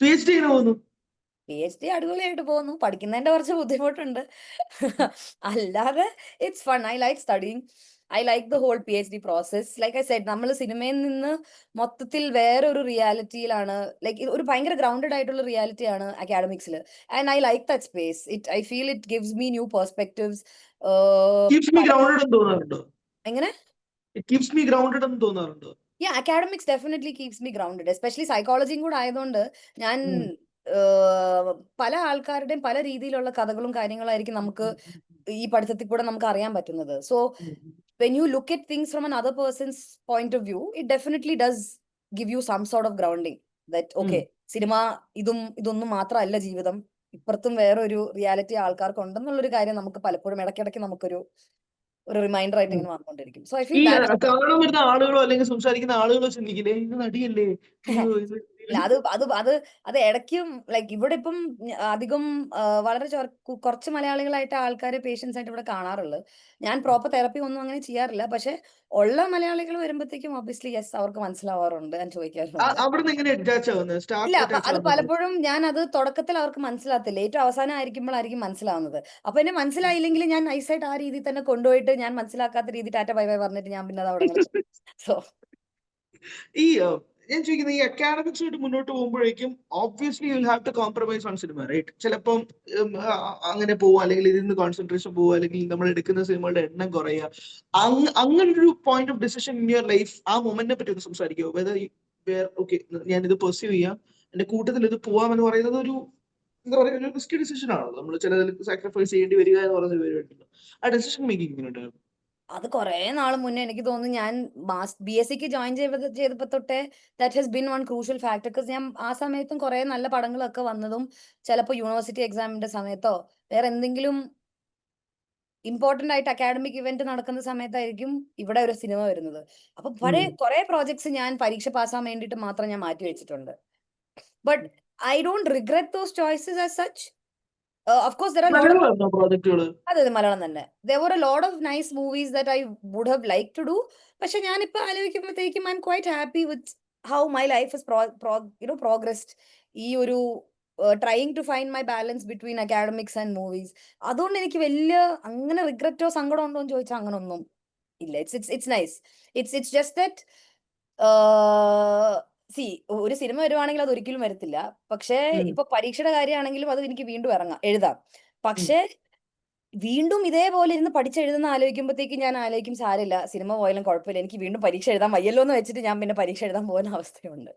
PhD എങ്ങനെ പോകുന്നു? PhD അടിപൊളിയായിട്ട് പോകുന്നു. പഠിക്കുന്നതിന്റെ കുറച്ച് ബുദ്ധിമുട്ടുണ്ട്. അല്ലാതെ it's fun. I like studying. I like the whole PhD process. Like I said നമ്മള് സിനിമയിൽ നിന്ന് മൊത്തത്തിൽ വേറൊരു റിയാലിറ്റിയിലാണ്, ലൈക്ക് ഒരു ഭയങ്കര ഗ്രൗണ്ടഡ് ആയിട്ടുള്ള റിയാലിറ്റിയാണ് അക്കാഡമിക്സില്. And I like that space. I feel it gives me new perspectives. Keeps me grounded എന്ന് തോന്നാറുണ്ടോ? എങ്ങനെ? ഇറ്റ് കീപ്സ് മീ ഗ്രൗണ്ടഡ് എന്ന് തോന്നാറുണ്ടോ? Academics definitely keeps me grounded. Especially സൈക്കോളജിയും കൂടെ ആയതുകൊണ്ട് ഞാൻ ഉം. പല ആൾക്കാരുടെയും പല രീതിയിലുള്ള കഥകളും കാര്യങ്ങളായിരിക്കും നമുക്ക് ഈ പഠിത്തത്തിൽ കൂടെ നമുക്ക് അറിയാൻ പറ്റുന്നത്. So when you look at things from another person's point of view, it definitely does give you some sort of grounding that ഉം. okay, സിനിമ ഇതൊന്നും മാത്രമല്ല ജീവിതം, ഇപ്പുറത്തും വേറൊരു റിയാലിറ്റി ആൾക്കാർക്ക് ഉണ്ടെന്നുള്ളൊരു കാര്യം നമുക്ക് പലപ്പോഴും ഇടയ്ക്കിടയ്ക്ക് നമുക്കൊരു റിമൈൻഡർ ആയിട്ട് ഉം. ഇങ്ങനെ വന്നുകൊണ്ടിരിക്കും. സോ ഐ ഈ ഫീൽ ദാറ്റ്. കാണാൻ വരുന്ന ആളുകളോ അല്ലെങ്കിൽ സംസാരിക്കുന്ന ആളുകളോ ചിന്തിക്കില്ലേ ഇത് നടിയല്ലേ, അയ്യോ ഇത് ഇല്ല, അത് അത് അത് അത് ഇടയ്ക്കും ലൈക്ക് ഇവിടെ ഇപ്പം അധികം വളരെ കുറച്ച് മലയാളികളായിട്ട് ആൾക്കാരെ പേഷ്യൻസ് ആയിട്ട് ഇവിടെ കാണാറുള്ളത്. ഞാൻ പ്രോപ്പർ തെറപ്പി ഒന്നും അങ്ങനെ ചെയ്യാറില്ല. പക്ഷെ ഉള്ള മലയാളികൾ വരുമ്പോഴത്തേക്കും ഒബ്വിയസ്ലി യെസ്, അവർക്ക് മനസ്സിലാവാറുണ്ട്, ഞാൻ ചോദിക്കാറുണ്ട്. അവിടുന്ന് എങ്ങനെ അറ്റാച്ച് ആവുന്നത്? ഇല്ല, സ്റ്റാർട്ട് അറ്റാച്ച് അത് ആവുന്നത്? പലപ്പോഴും ഞാൻ അത് തുടക്കത്തിൽ അവർക്ക് മനസ്സിലാകത്തില്ല. ഏറ്റവും അവസാനം ആയിരിക്കുമ്പോഴായിരിക്കും മനസ്സിലാവുന്നത്. അപ്പൊ എന്നെ മനസ്സിലായില്ലെങ്കിൽ ഞാൻ നൈസായിട്ട് ആ രീതിയിൽ തന്നെ കൊണ്ടുപോയിട്ട് ഞാൻ മനസ്സിലാക്കാത്ത രീതി ടാറ്റ ബൈ ബൈ പറഞ്ഞിട്ട് ഞാൻ പിന്നെ അത് അവിടെ സോ ഈ ഞാൻ ചോദിക്കുന്നത് ഈ അക്കാഡമിക്സ് മുന്നോട്ട് പോകുമ്പോഴേക്കും obviously you will have to compromise on cinema, right? ചിലപ്പം അങ്ങനെ പോവുക, അല്ലെങ്കിൽ ഇതിന്ന് കോൺസെൻട്രേഷൻ പോവുക, അല്ലെങ്കിൽ നമ്മൾ എടുക്കുന്ന സിനിമകളുടെ എണ്ണം കുറയുക. അങ്ങനൊരു point of decision in your life, ആ മൊമെന്റിനെ പറ്റി ഒന്ന് സംസാരിക്കുമോ? വെദർ ഓക്കെ ഞാൻ ഇത് പെർസ്യൂ ചെയ്യാം, എന്റെ കൂട്ടത്തിൽ ഇത് പോവാമെന്ന് പറയുന്നത് ഒരു എന്താ പറയുക, ഒരു റിസ്കി ഡിസിഷൻ ആണോ? നമ്മൾ ചിലതിൽ സാക്രിഫൈസ് ചെയ്യേണ്ടി വരിക എന്ന് പറഞ്ഞ പേരുണ്ടല്ലോ. ആ ഡിസിഷൻ മേക്കിംഗ് എങ്ങനെയുണ്ട്? അത് കുറേ നാൾ മുന്നേ എനിക്ക് തോന്നുന്നു ഞാൻ BSc ജോയിൻ ചെയ്തപ്പോ തൊട്ടേ that has been one crucial factor. Because ഞാൻ ആ സമയത്തും കുറേ നല്ല പടങ്ങളൊക്കെ വന്നതും ചിലപ്പോൾ യൂണിവേഴ്സിറ്റി എക്സാമിന്റെ സമയത്തോ വേറെ എന്തെങ്കിലും ഇമ്പോർട്ടന്റ് ആയിട്ട് അക്കാഡമിക് ഇവന്റ് നടക്കുന്ന സമയത്തായിരിക്കും ഇവിടെ ഒരു സിനിമ വരുന്നത്. അപ്പൊ കുറെ പ്രോജക്ട്സ് ഞാൻ പരീക്ഷ പാസ്സാൻ വേണ്ടിയിട്ട് മാത്രം ഞാൻ മാറ്റി വെച്ചിട്ടുണ്ട്. But I don't regret those choices as such. Of course there are lot of മലയാളമായിരുന്നോ പ്രോജക്റ്റുകൾ? അതെ, മലയാളം തന്നെ. There were a lot of nice movies that I would have liked to do. പക്ഷെ ഞാനിപ്പോ ആലോചിക്കുമ്പോഴത്തേക്കും I'm quite happy with how my life has progressed. ഈ ഒരു trying to find my balance between academics and movies. അതുകൊണ്ട് എനിക്ക് വലിയ അങ്ങനെ റിഗ്രറ്റോ സങ്കടം ഉണ്ടോ എന്ന് ചോദിച്ചാൽ അങ്ങനൊന്നും ഇല്ല. It's nice. It's just that C ഒരു സിനിമ വരുവാണെങ്കിൽ അത് ഒരിക്കലും വരത്തില്ല. പക്ഷേ ഇപ്പൊ പരീക്ഷയുടെ കാര്യമാണെങ്കിലും അത് എനിക്ക് വീണ്ടും എഴുതാം. പക്ഷേ വീണ്ടും ഇതേപോലെ ഇരുന്ന് പഠിച്ചെഴുതുന്ന ആലോചിക്കുമ്പോഴത്തേക്കും ഞാൻ ആലോചിക്കും സാരമില്ല, സിനിമ പോയാലും കുഴപ്പമില്ല, എനിക്ക് വീണ്ടും പരീക്ഷ എഴുതാൻ വയ്യല്ലോ എന്ന് വെച്ചിട്ട് ഞാൻ പിന്നെ പരീക്ഷ എഴുതാൻ പോകുന്ന അവസ്ഥയുണ്ട്.